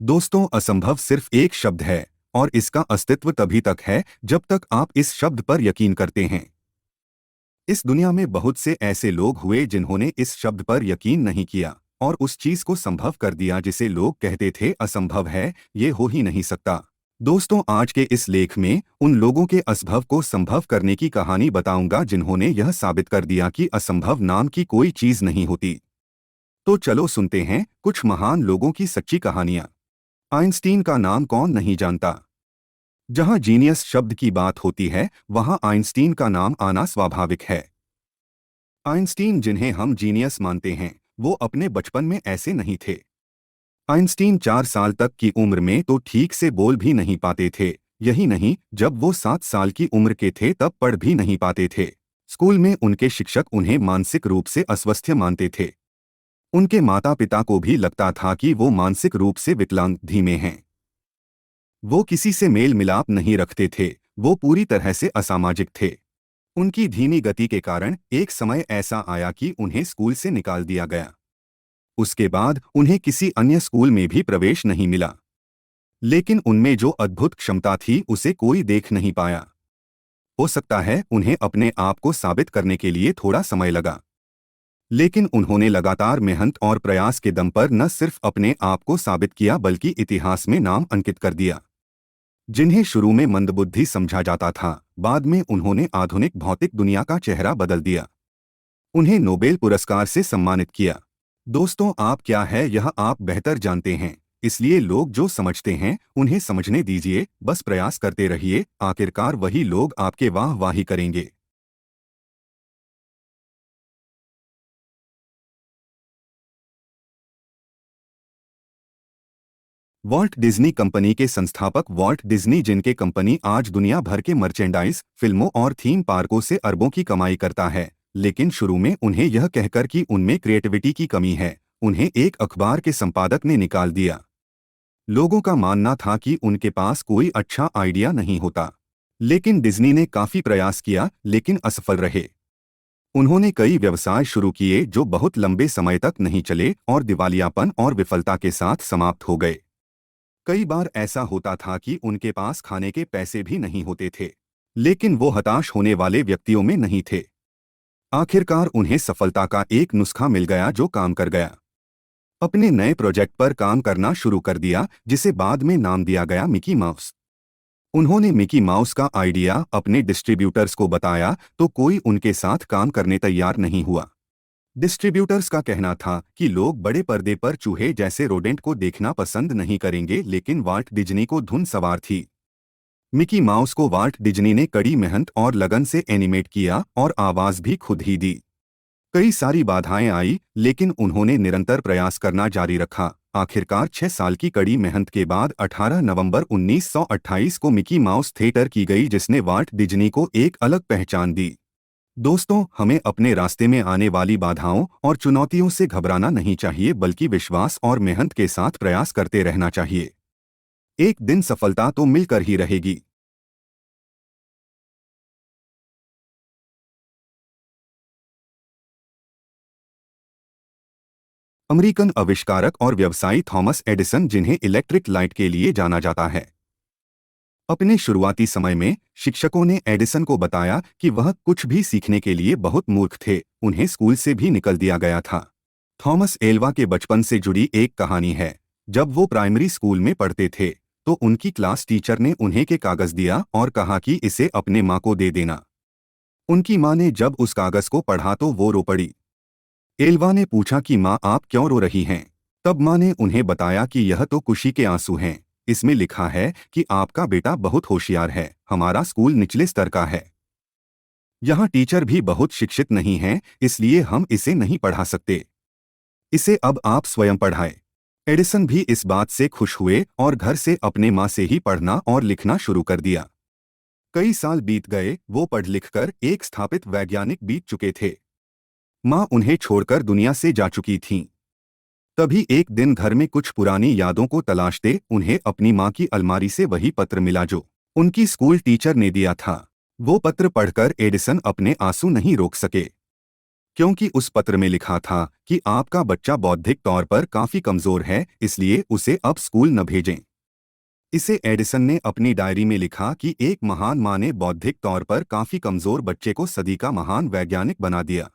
दोस्तों, असंभव सिर्फ एक शब्द है और इसका अस्तित्व तभी तक है जब तक आप इस शब्द पर यकीन करते हैं। इस दुनिया में बहुत से ऐसे लोग हुए जिन्होंने इस शब्द पर यकीन नहीं किया और उस चीज को संभव कर दिया जिसे लोग कहते थे असंभव है, ये हो ही नहीं सकता। दोस्तों, आज के इस लेख में उन लोगों के असंभव को संभव करने की कहानी बताऊंगा जिन्होंने यह साबित कर दिया कि असंभव नाम की कोई चीज नहीं होती। तो चलो सुनते हैं कुछ महान लोगों की सच्ची कहानियां। आइंस्टीन का नाम कौन नहीं जानता। जहां जीनियस शब्द की बात होती है वहां आइंस्टीन का नाम आना स्वाभाविक है। आइंस्टीन जिन्हें हम जीनियस मानते हैं वो अपने बचपन में ऐसे नहीं थे। आइंस्टीन 4 साल तक की उम्र में तो ठीक से बोल भी नहीं पाते थे। यही नहीं, जब वो 7 साल की उम्र के थे तब पढ़ भी नहीं पाते थे। स्कूल में उनके शिक्षक उन्हें मानसिक रूप से अस्वस्थ मानते थे। उनके माता पिता को भी लगता था कि वो मानसिक रूप से विकलांग धीमे हैं। वो किसी से मेल मिलाप नहीं रखते थे। वो पूरी तरह से असामाजिक थे। उनकी धीमी गति के कारण एक समय ऐसा आया कि उन्हें स्कूल से निकाल दिया गया। उसके बाद उन्हें किसी अन्य स्कूल में भी प्रवेश नहीं मिला। लेकिन उनमें जो अद्भुत क्षमता थी उसे कोई देख नहीं पाया। हो सकता है उन्हें अपने आप को साबित करने के लिए थोड़ा समय लगा, लेकिन उन्होंने लगातार मेहनत और प्रयास के दम पर न सिर्फ अपने आप को साबित किया बल्कि इतिहास में नाम अंकित कर दिया। जिन्हें शुरू में मंदबुद्धि समझा जाता था, बाद में उन्होंने आधुनिक भौतिक दुनिया का चेहरा बदल दिया। उन्हें नोबेल पुरस्कार से सम्मानित किया। दोस्तों, आप क्या है यह आप बेहतर जानते हैं, इसलिए लोग जो समझते हैं उन्हें समझने दीजिए। बस प्रयास करते रहिए, आखिरकार वही लोग आपके वाह-वाही करेंगे। वॉल्ट डिज्नी कंपनी के संस्थापक वॉल्ट डिज्नी, जिनके कंपनी आज दुनिया भर के मर्चेंडाइज, फिल्मों और थीम पार्कों से अरबों की कमाई करता है, लेकिन शुरू में उन्हें यह कहकर कि उनमें क्रिएटिविटी की कमी है, उन्हें एक अखबार के संपादक ने निकाल दिया। लोगों का मानना था कि उनके पास कोई अच्छा आइडिया नहीं होता। लेकिन डिज्नी ने काफी प्रयास किया लेकिन असफल रहे। उन्होंने कई व्यवसाय शुरू किए जो बहुत लंबे समय तक नहीं चले और दिवालियापन और विफलता के साथ समाप्त हो गए। कई बार ऐसा होता था कि उनके पास खाने के पैसे भी नहीं होते थे, लेकिन वो हताश होने वाले व्यक्तियों में नहीं थे। आखिरकार उन्हें सफलता का एक नुस्खा मिल गया जो काम कर गया। अपने नए प्रोजेक्ट पर काम करना शुरू कर दिया जिसे बाद में नाम दिया गया मिकी माउस। उन्होंने मिकी माउस का आइडिया अपने डिस्ट्रीब्यूटर्स को बताया तो कोई उनके साथ काम करने तैयार नहीं हुआ। डिस्ट्रीब्यूटर्स का कहना था कि लोग बड़े पर्दे पर चूहे जैसे रोडेंट को देखना पसंद नहीं करेंगे, लेकिन वाल्ट डिज्नी को धुन सवार थी। मिकी माउस को वाल्ट डिज्नी ने कड़ी मेहनत और लगन से एनिमेट किया और आवाज भी खुद ही दी। कई सारी बाधाएं आई लेकिन उन्होंने निरंतर प्रयास करना जारी रखा। आखिरकार 6 साल की कड़ी मेहनत के बाद 18 नवंबर 1928 को मिकी माउस थिएटर की गई जिसने वाल्ट डिज्नी को एक अलग पहचान दी। दोस्तों, हमें अपने रास्ते में आने वाली बाधाओं और चुनौतियों से घबराना नहीं चाहिए बल्कि विश्वास और मेहनत के साथ प्रयास करते रहना चाहिए। एक दिन सफलता तो मिलकर ही रहेगी। अमेरिकन आविष्कारक और व्यवसायी थॉमस एडिसन, जिन्हें इलेक्ट्रिक लाइट के लिए जाना जाता है। अपने शुरुआती समय में शिक्षकों ने एडिसन को बताया कि वह कुछ भी सीखने के लिए बहुत मूर्ख थे। उन्हें स्कूल से भी निकल दिया गया था। थॉमस एल्वा के बचपन से जुड़ी एक कहानी है। जब वो प्राइमरी स्कूल में पढ़ते थे तो उनकी क्लास टीचर ने उन्हें के कागज दिया और कहा कि इसे अपने माँ को दे देना। उनकी माँ ने जब उस कागज को पढ़ा तो वो रो पड़ी। एल्वा ने पूछा कि माँ, आप क्यों रो रही हैं? तब माँ ने उन्हें बताया कि यह तो खुशी के आंसू हैं। इसमें लिखा है कि आपका बेटा बहुत होशियार है, हमारा स्कूल निचले स्तर का है, यहाँ टीचर भी बहुत शिक्षित नहीं हैं, इसलिए हम इसे नहीं पढ़ा सकते। इसे अब आप स्वयं पढ़ाएं। एडिसन भी इस बात से खुश हुए और घर से अपने माँ से ही पढ़ना और लिखना शुरू कर दिया। कई साल बीत गए, वो पढ़ लिखकर एक स्थापित वैज्ञानिक बीत चुके थे। माँ उन्हें छोड़कर दुनिया से जा चुकी थीं। तभी एक दिन घर में कुछ पुरानी यादों को तलाशते उन्हें अपनी माँ की अलमारी से वही पत्र मिला जो उनकी स्कूल टीचर ने दिया था। वो पत्र पढ़कर एडिसन अपने आंसू नहीं रोक सके। क्योंकि उस पत्र में लिखा था कि आपका बच्चा बौद्धिक तौर पर काफी कमजोर है, इसलिए उसे अब स्कूल न भेजें। इसे एडिसन ने अपनी डायरी में लिखा कि एक महान माँ ने बौद्धिक तौर पर काफी कमजोर बच्चे को सदी का महान वैज्ञानिक बना दिया।